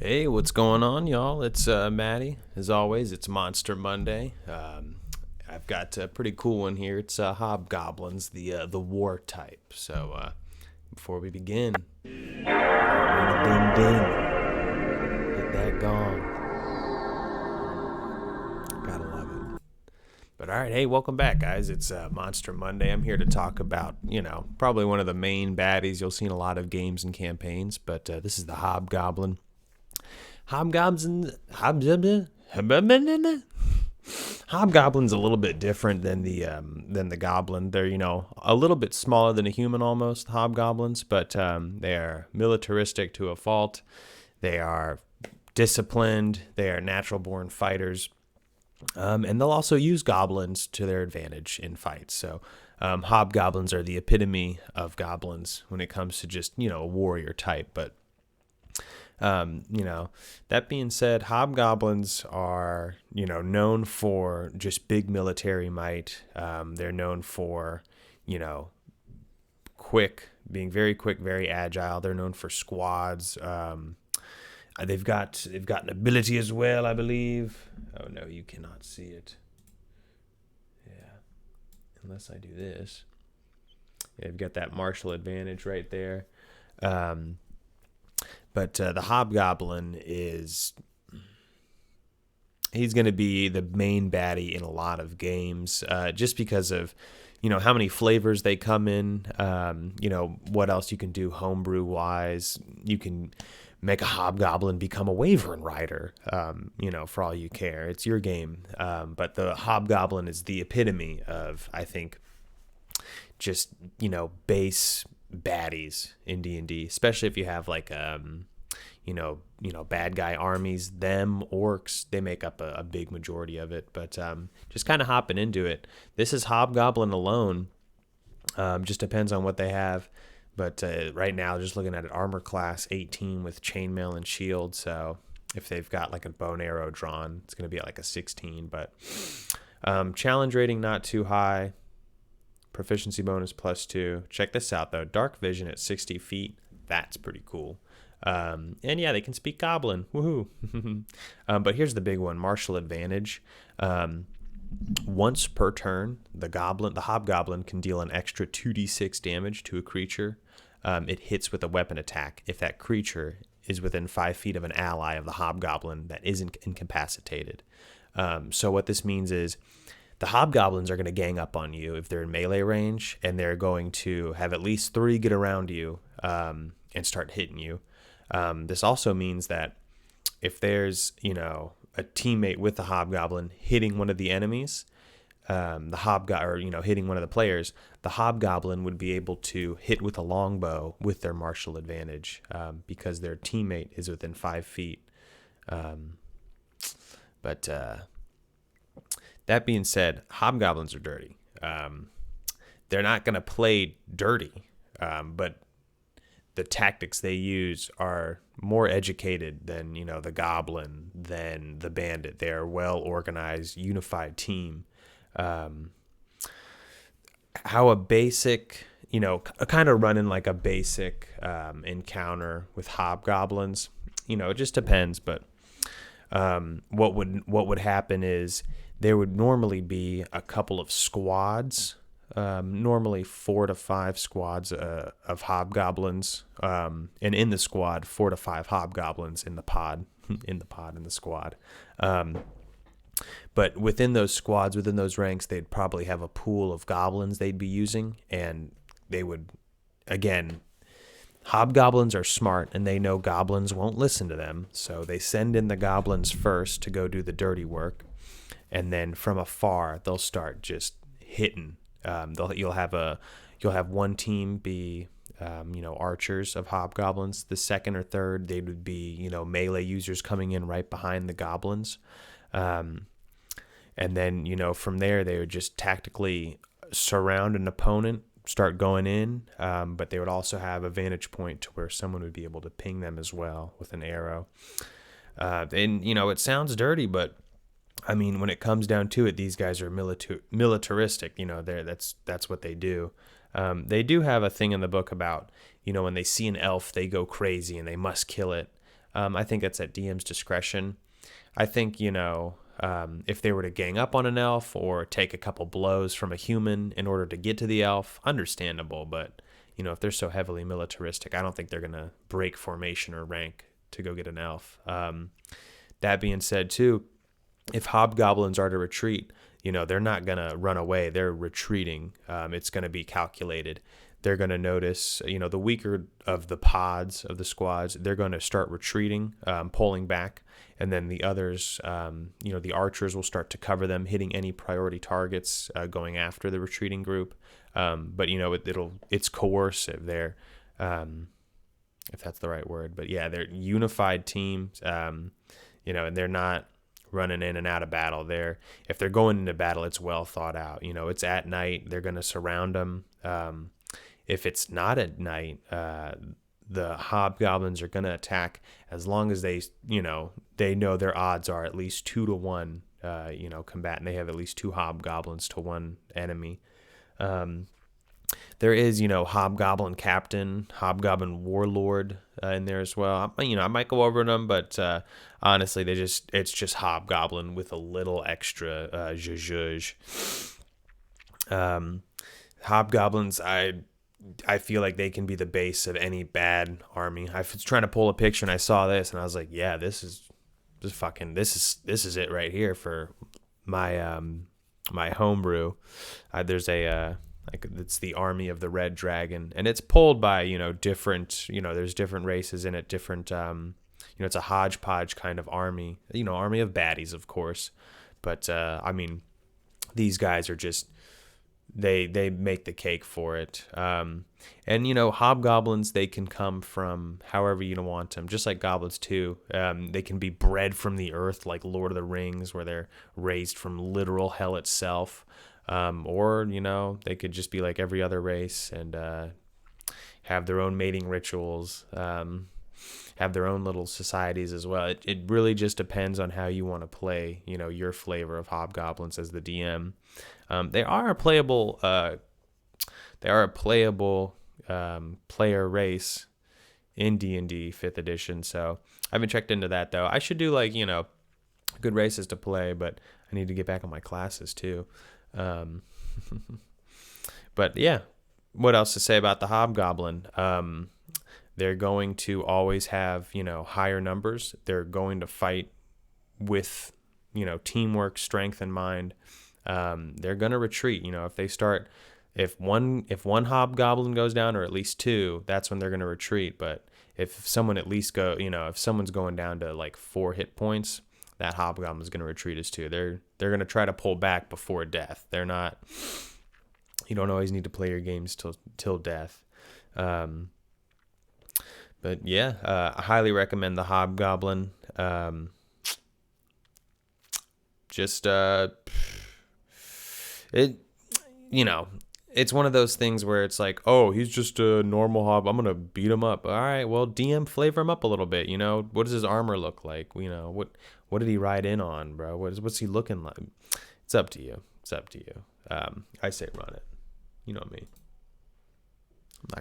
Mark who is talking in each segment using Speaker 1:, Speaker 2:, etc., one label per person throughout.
Speaker 1: Hey, what's going on, y'all? It's Maddie. As always, it's Monster Monday. I've got a pretty cool one here. It's Hobgoblins, the war type. So before we begin, ring a ding ding, hit that gong. Gotta love it. But all right, hey, welcome back, guys. It's Monster Monday. I'm here to talk about, probably one of the main baddies you'll see in a lot of games and campaigns. But this is the Hobgoblin. Hobgoblin's a little bit different than the goblin. They're a little bit smaller than a human almost. Hobgoblins, but they are militaristic to a fault. They are disciplined. They are natural born fighters, and they'll also use goblins to their advantage in fights. So hobgoblins are the epitome of goblins when it comes to just a warrior type, but. That being said, hobgoblins are, known for just big military might. They're known for, being very quick, very agile. They're known for squads. They've got an ability as well, I believe. Oh no, you cannot see it. Yeah, unless I do this. Yeah, they've got that martial advantage right there. But the Hobgoblin he's going to be the main baddie in a lot of games, just because of, how many flavors they come in, what else you can do homebrew wise. You can make a Hobgoblin become a Wyvern rider, for all you care. It's your game. But the Hobgoblin is the epitome of, I think, just, base baddies in D&D, especially if you have like bad guy armies. Them orcs, they make up a big majority of it. But just kind of hopping into it, this is Hobgoblin alone. Just depends on what they have, but right now just looking at it, armor class 18 with chainmail and shield. So if they've got like a bow and arrow drawn, it's going to be at like a 16. But challenge rating not too high. Proficiency bonus +2. Check this out, though. Dark vision at 60 feet. That's pretty cool. And yeah, they can speak Goblin. Woohoo. But here's the big one. Martial advantage. Once per turn, the Hobgoblin can deal an extra 2d6 damage to a creature. It hits with a weapon attack if that creature is within 5 feet of an ally of the Hobgoblin that isn't incapacitated. So what this means is, the Hobgoblins are going to gang up on you if they're in melee range, and they're going to have at least 3 get around you and start hitting you. This also means that if there's, a teammate with the Hobgoblin hitting one of the enemies, hitting one of the players, the Hobgoblin would be able to hit with a longbow with their martial advantage because their teammate is within 5 feet. That being said, Hobgoblins are dirty. They're not going to play dirty, but the tactics they use are more educated than, the Goblin, than the Bandit. They are well-organized, unified team. How a basic, kind of running like a basic encounter with Hobgoblins, it just depends, but what would happen is there would normally be a couple of squads, normally 4 to 5 squads of Hobgoblins, and in the squad, 4 to 5 Hobgoblins in the pod, in the squad. But within those squads, within those ranks, they'd probably have a pool of goblins they'd be using, and they would, again, Hobgoblins are smart, and they know goblins won't listen to them, so they send in the goblins first to go do the dirty work. And then from afar, they'll start just hitting. You'll have one team be, archers of Hobgoblins. The second or third, they would be, melee users coming in right behind the goblins. And then, from there, they would just tactically surround an opponent, start going in. But they would also have a vantage point to where someone would be able to ping them as well with an arrow. And, it sounds dirty, but I mean, when it comes down to it, these guys are militaristic. That's what they do. They do have a thing in the book about, when they see an elf, they go crazy and they must kill it. I think it's at DM's discretion. I think, if they were to gang up on an elf or take a couple blows from a human in order to get to the elf, understandable. But, if they're so heavily militaristic, I don't think they're going to break formation or rank to go get an elf. That being said, too, if hobgoblins are to retreat, they're not going to run away. They're retreating. It's going to be calculated. They're going to notice, the weaker of the pods of the squads, they're going to start retreating, pulling back. And then the others, the archers will start to cover them, hitting any priority targets going after the retreating group. But, it's coercive there, if that's the right word. But, yeah, they're unified teams, and they're not running in and out of battle there. If they're going into battle, it's well thought out. It's at night. They're going to surround them. If it's not at night, the hobgoblins are going to attack as long as they know their odds are at least 2 to 1, combatant. They have at least 2 hobgoblins to 1 enemy. There is, hobgoblin captain, hobgoblin warlord in there as well. I might go over them, but honestly, it's just hobgoblin with a little extra zhuzh. Hobgoblins, I feel like they can be the base of any bad army. I was trying to pull a picture and I saw this and I was like, yeah, this is it right here for my my homebrew. There's it's the army of the red dragon, and it's pulled by different there's different races in it, different it's a hodgepodge kind of army, army of baddies, of course, but these guys are just they make the cake for it. And hobgoblins, they can come from however you want them, just like goblins too. They can be bred from the earth, like Lord of the Rings, where they're raised from literal hell itself. Or they could just be like every other race and have their own mating rituals, have their own little societies as well. It really just depends on how you want to play, your flavor of hobgoblins as the DM. They are a playable player race in D&D 5th edition. So I haven't checked into that though. I should do good races to play, but I need to get back on my classes too. But yeah, what else to say about the hobgoblin? They're going to always have, higher numbers. They're going to fight with, teamwork, strength in mind. They're going to retreat. If one hobgoblin goes down, or at least 2, that's when they're going to retreat. But if someone if someone's going down to 4 hit points, that hobgoblin is going to retreat as 2. They're going to try to pull back before death. They're not. You don't always need to play your games till death. But yeah, I highly recommend the hobgoblin. It's one of those things where it's like, oh, he's just a normal hob. I'm gonna beat him up. All right, well, DM flavor him up a little bit. What does his armor look like? What did he ride in on, bro? What's he looking like? It's up to you. I say run it. You know me.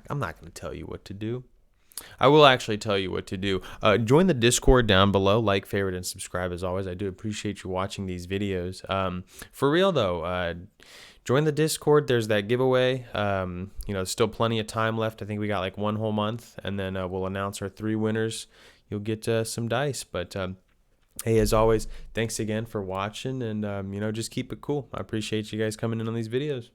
Speaker 1: I'm not gonna tell you what to do. I will actually tell you what to do. Join the Discord down below. Like, favorite, and subscribe as always. I do appreciate you watching these videos. For real though, join the Discord. There's that giveaway. Still plenty of time left. I think we got 1 whole month, and then we'll announce our 3 winners. You'll get some dice. But hey, as always, thanks again for watching, and just keep it cool. I appreciate you guys coming in on these videos.